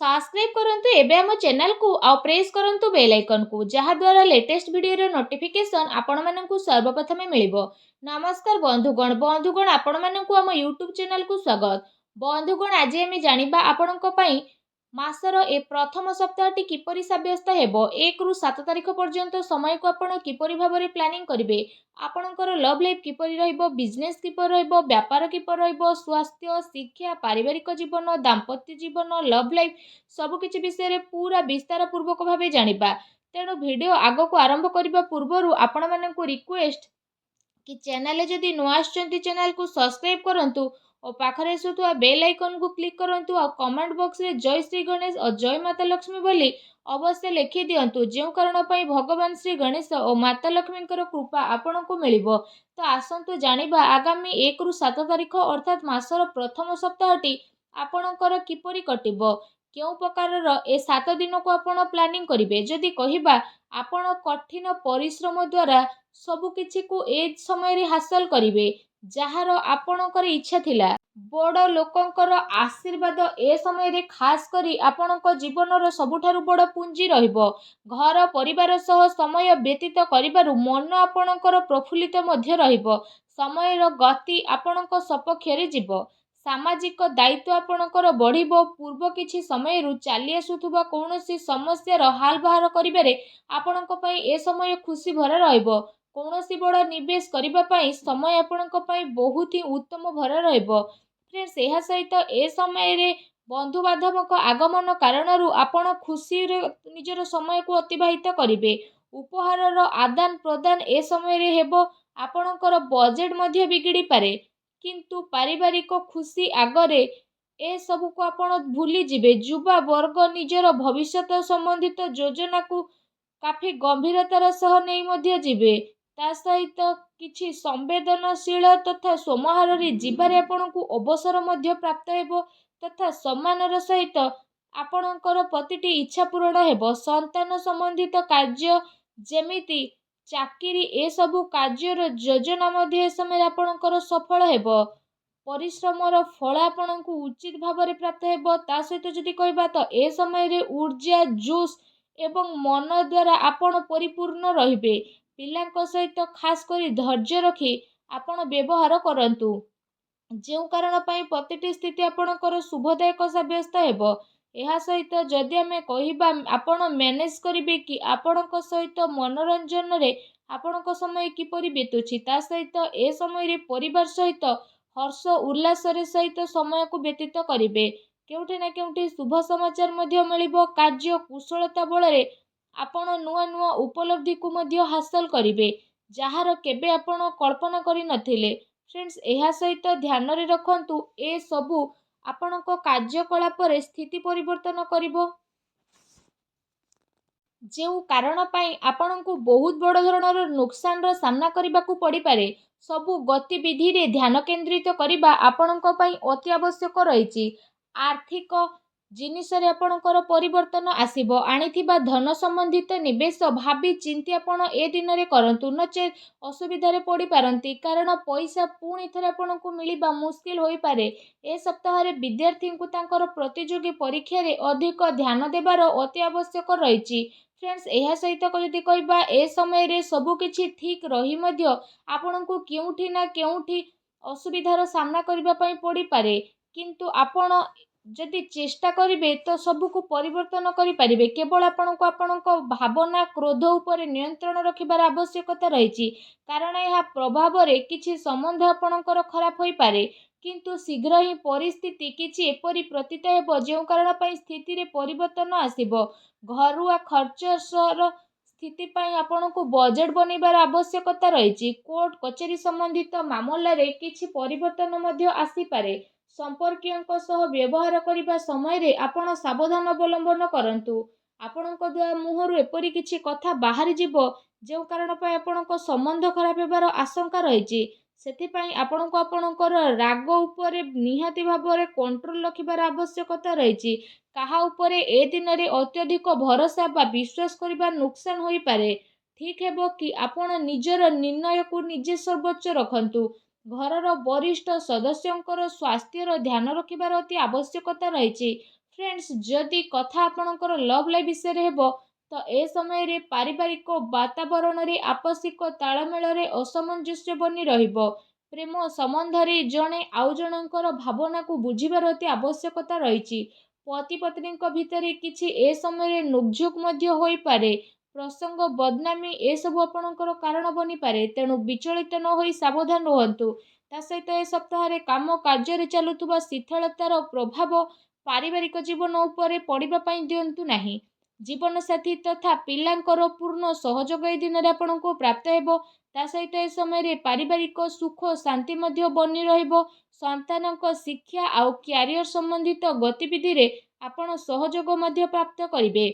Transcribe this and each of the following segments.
Subscribe करंतु एबे हम चैनल को आउ प्रेस करंतु बेल आइकन को जहा द्वारा लेटेस्ट वीडियो रो नोटिफिकेशन आपण माननकु सर्वप्रथमे मिलिबो। नमस्कार बंधुगण आपण माननकु हम यूट्यूब चैनल को स्वागत। बंधुगण आज हम जानिबा आपणक पई मासर ए प्रथम सप्ताहटी किपरि साब्यस्त हेबो 1 रु 7 तारिख पर्यंत समय को आपण किपरि भाबरे प्लानिंग करिवे। आपणकर लव लाइफ किपरि रहइबो, बिजनेस किपरि रहइबो, व्यापार किपरि रहइबो, स्वास्थ्य, शिक्षा, पारिवारिक जीवन, दाम्पत्य जीवन, लव लाइफ सबु किछि विषय रे पूरा विस्तार पूर्वक भाबे जानिबा। तेणु वीडियो आगो को आरंभ करबा पूर्वरु आपण माननकु रिक्वेस्ट कि चैनल जदि नुआ आछंती चैनल को सब्सक्राइब करंतु और पाखरे आसुथुआ बेल आइकन को क्लिक करंतु और कमेंट बॉक्स रे जय श्री गणेश और जय माता लक्ष्मी बोली अवश्य लिखि दियंतु जेउ कारण पई भगवान श्री गणेश और माता लक्ष्मी कृपा आपण को मिलिबो। तो आसंतु जानिबा आगामी 1 रु 7 तारिख अर्थात मासर प्रथम सप्ताहटी आपणकर किपरि कटिबो, केउ प्रकारर ए 7 दिन को आपण प्लानिंग करिवे। जदि कहिबा आपण कठिन परिश्रम द्वारा सबु किछि को ए समय रे हासिल करिवे जहार आपणकर इच्छा थिला। बड़ लोकंकर आशीर्वाद ए समय रे खास करी आपणक जीवनर सबुठारु बड़ पुंजी रहिबो। घर परिवार सह समय व्यतीत करिबारु मन आपणकर प्रफुल्लित मध्य रहिबो। समयर गति आपणक सपक्ष रे जिवो। सामाजिक दायित्व आपणकर बढ़िबो। पूर्व किछि समय रु चाली आसुथुबा कोनोसी समस्या रो हाल बाहर करिबारे आपणक पई ए समय खुशी भरा रहिबो। कौनसी बड़ निवेश करिबा पई समय आपणक पई बहुत ही उत्तम भरा रहिबो। फ्रेंड्स यह सहित ए समय रे बंधु बांधवक आगमन कारणरू आपण खुशी रे निजर समय को अतिबाहित करिवे। उपहार रो आदान प्रदान ए समय रे हेबो। आपणकर बजेट मध्य बिगिड़ी पारे किंतु पारिवारिक खुशी आगरे ए सब को आपण भूली जिवे। युवा वर्ग निजर भविष्य संबंधित योजना को काफी गंभीरतार सह नहीं मध्य जिवे। ता सहित किछि संवेदनशील तथा सोमहारी जीवारे आपणकु अवसर मध्य प्राप्त हेबो तथा सम्मानर सहित आपणकर प्रतिटी इच्छा पूरण हेबो। संतान संबंधित कार्य जेमिति चाकरी ए सबु कार्यर योजना मध्य समय आपणकर सफल हेबो। परिश्रमर फल आपणकु उचित भाव में प्राप्त हेबो। ता सहित जदि कहबा तो ए समय रे ऊर्जा जोश एवं मन द्वारा आपण परिपूर्ण रहिबे। पिलांक सहित खास करी धैर्य रखी आपण व्यवहार करंतु जेउ कारण पई प्रतिटी स्थिति आपणकर शुभदायक साब्यस्त हेबो। एहा सहित जदि आमे कहिबा आपण मैनेज करिवे कि आपणक सहित मनोरंजन रे आपणक समय किपरि बीतुछि। ता सहित ए समय रे परिवार सहित हर्ष उल्लास रे सहित समय को व्यतीत करिवे। केउठी ना केउठी शुभ समाचार मध्य मिलिबो। कार्य कुशलता बल रे आपण नुआ नुआ उपलब्धि को मध्य हासिल करिवे जहार केबे आपण कल्पना करि नथिले। फ्रेंड्स एहा सहित ध्यान रे रखंतु ए सबु आपणक कार्यकलाप रे स्थिति परिवर्तन करिवो जेउ कारण पाई आपणकु बहुत बड़ धरणर नुकसान रो सामना करिबाकू पड़ी पारे। सबु गतिविधि रे ध्यान केंद्रित करिबा आपणक पाई अति आवश्यक रहिछि। आर्थिक जिनिस रे आपणकर परिवर्तन आसीबो। आनिथिबा धन संबंधित निवेश भाबी चिंती आपण ए दिन रे करंतु नचे असुविधा रे पड़ी पारंती कारण पैसा पुणी थरे आपणकु मिलिबा मुश्किल होई पारे। ए सप्ताह रे विद्यार्थी को तांकर प्रतियोगी परीक्षा रे अधिक ध्यान देबार अति आवश्यक रहिछि। फ्रेंड्स एहा सहित जदि कहबा ए समय रे सबु किछि ठीक रही मध्य आपणकु केउठी ना केउठी असुविधार सामना करिबा पई पड़ी पारे किंतु आपण जदि चेष्टा करिवे तो सबु को परिवर्तन करि परिबे। केवल आपणको आपणको भावना क्रोध उपरे नियंत्रण रखिबार आवश्यकता रहिछि कारण यह प्रभाव रे किछि संबंध आपणकर खराब होई पारे किंतु शीघ्र ही परिस्थिति किछि एपरि प्रतीत हेबो जेउ कारण पई स्थिति रे परिवर्तन आसीबो। घरुआ खर्चर स्थिति पई आपणको बजेट बनेबार आवश्यकता रहिछि। कोर्ट कचेरी संबंधित मामला रे किछि परिवर्तन मध्य आसी पारे। संपर्कियों सह व्यवहार करिबा समय रे आपण सावधान अवलंबन करंतु। आपणको द्वारा मुहरु एपरि किछि कथा बाहरी जिवो जेउ कारण पई आपणको संबंध खराब हेबार आशंका रहिछि। सेथि पई आपणको आपणकर राग उपरे निहाती भाबरे कंट्रोल रखिबार आवश्यकता रहिछि। काहा उपरे ए दिन रे अत्यधिक भरोसा बा विश्वास करिबा नुकसान होई पारे। ठीक हेबो कि आपण निजर निर्णय को निजे सर्वोच्च रखंतु। घरर वरिष्ठ सदस्यंकर स्वास्थ्यर ध्यान रखिबार अति आवश्यकता रहिछि। फ्रेंड्स जदि कथा आपणकर लव लाइफ विषय हेब तो ए समय पारिवारिक वातावरण रे आपसिक तालमेल रे असमंजस्य बनी रहिबो। प्रेम संबंध रे जणे आउ जणकर भावना को बुझिबार अति आवश्यकता रहिछि। पति पत्नी भितर किछि ए समय नोकझोक मध्य होई पारे। प्रसंग बदनामी ए सब आपणकर कारण बनी पारे। तेणु विचलित न होई सावधान रहंतु। ता सहित ए सप्ताह काम कार्य चलुवा शिथिलतार प्रभाव पारिवारिक जीवन उपरे पड़िबा पई दियंतु नाही। जीवन साथी तथा पिलांकर पूर्ण सहयोग ए दिन आपको प्राप्त हेबो। ता सहित ए समय पारिवारिक सुख शांति मध्य बनी रहिबो। संतानक शिक्षा आउ क्यारियर संबंधित गतिविधि रे आपण सहयोग मध्य प्राप्त करिवे।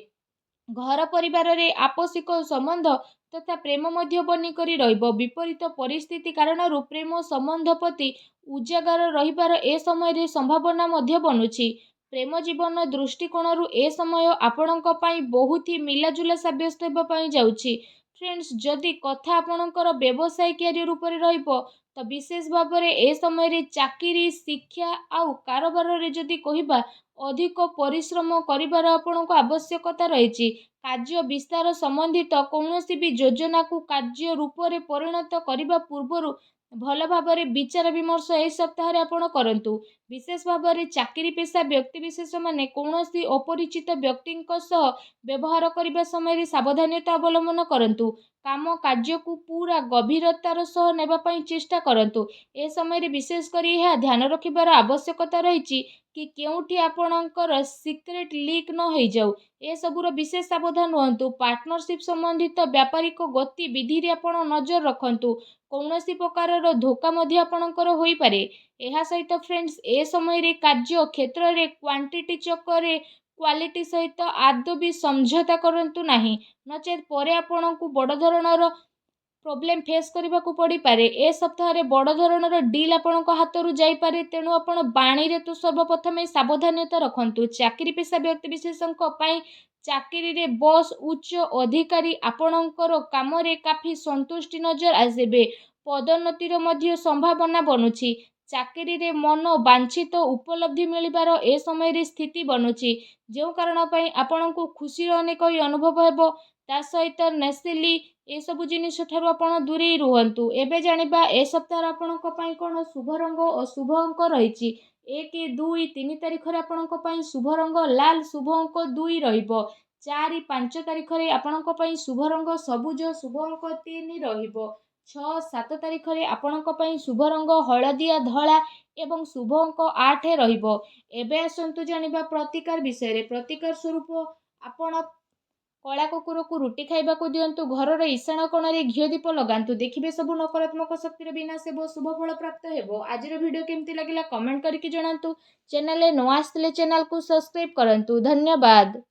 घर परिवार रे आपसिक संबंध तथा प्रेम मध्य बनी करी रहिबो। विपरीत परिस्थिति कारण प्रेम संबंध प्रति उजागर रहिबार ए समय संभावना मध्य बनुछि। प्रेम जीवन दृष्टिकोण ए समय आपणक पई बहुत ही मिलाजुला साब्यस्त हेबा पई जाउछि। फ्रेंड्स जदि कथा आपणकर व्यवसाय कैरियर ऊपर रहिबो तो विशेष भाव में ए समय चाकरी शिक्षा आउ कारोबार रे जदि कहिबा अधिक परिश्रम करिबार आपणको आवश्यकता रहिछि। कार्य विस्तार संबंधित कौनसी भी योजना को कार्य रूप में परिणत करने पूर्व भल भाव विचार विमर्श ए सप्ताह आपण करंतु। विशेष भाव में चाकरी पेशा व्यक्तिविशेष माने कौनसी अपरिचित व्यक्ति व्यवहार करने समय सावधानता अवलंबन करंतु। काम कार्य को पूरा गभीरतार सह नेबा पई चेष्टा करंतु। ए समय विशेष करी यह ध्यान रखिबार आवश्यकता रहिछि कि केउठी आपणकर सिक्रेट लीक न हो जाऊ। ए सबुर विशेष सावधान रहंतु। पार्टनरशिप संबंधित व्यापारिक गतिविधि रे आपण नजर रखंतु। कौनसी प्रकार धोखा मध्य आपणकर होई पारे। एहा सहित फ्रेंड्स ए समय रे कार्य क्षेत्र रे क्वांटिटी चक्कर क्वालिटी सहित आदौ भी समझौता करंतु नाही। नचेत परे आपणकु बड़ धरणर प्रोब्लेम फेस करने को पड़ पारे। ए सप्ताह बड़ धरणर डील आपण हाथ जाई पारे। तेणु आपण बाणी रे तो सर्वप्रथम सावधानता रखंतु। चाकरी पेशा व्यक्तिविशेषों चाकरी रे बॉस उच्च अधिकारी आपणकर काम रे काफी संतुष्टि नजर आसबे। पदोन्नतिर मध्य संभावना बनुछि। चाकरी रे मन वांछित उपलब्धि मिलिबार ए समय रे स्थिति बनुछि। जो कारण पई आपणको खुशी अनेक अनुभव हेबो। ता सहित नेसिली ए सब जिनिस ठारू आपण दूरे रुहंतु। एबे जानिबा ए सप्ताह आपणक पई कोन शुभ रंग अशुभ अंक रहिछि। 1 2 3 तारिख रे आपणक पई शुभ रंग लाल शुभ अंक 2 रहिबो। 4 5 तारिख रे आपणक पई शुभ रंग सबुज शुभ अंक 3 रहिबो। 6 7 तारिख रे आपणक पई शुभ रंग हळदिया धळा एवं शुभ अंक 8 रहिबो। एबे आसंतु जानिबा प्रतिकार विषय रे। प्रतिकार स्वरूप आपण कला कुकुर को रुटी खाइबा को दियंतु। घर ईशान कोण रे घिओ दीप लगांतु। देखिबे सब नकारात्मक शक्तिर विनाश हेबो। शुभ फल प्राप्त हेबो। आजिर वीडियो केमती लागिला कमेंट करके जणांतु। चैनल रे न आस्थिले चैनल को सब्सक्राइब करंतु। धन्यवाद।